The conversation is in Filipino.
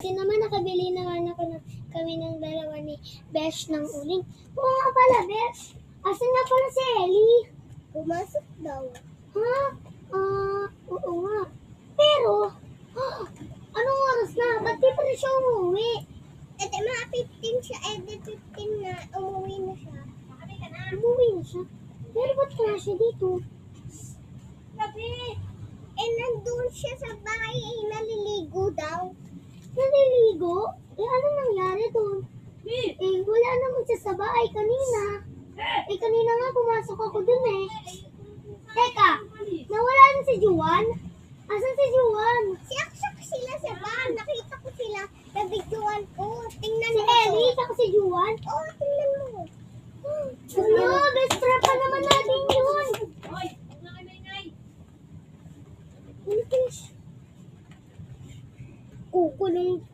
Kasi naman nakabili naman kami ng dalawa ni Besh ng uling. Oo nga pala, Besh. Asan nga pala si Ellie? Pumasok daw. Ha? Oo nga. Pero, anong oras na? Ba't di pa rin siya umuwi? Mga 15 siya. 15 na. Umuwi na siya. Umuwi na siya? Pero ba't kaya siya dito? Nandun siya sa bahay. Naliligo daw. Naliligo? Anong nangyari doon? Wala naman siya sa bahay kanina. Kanina nga pumasok ako dun Teka, nawala na si Juan? Asan si Juan? Siyak-siyak sila sa bahay. Nakita ko sila. Nabidyoan ko. Tingnan mo. Si Ellie, saka si Juan? Oo, tingnan mo.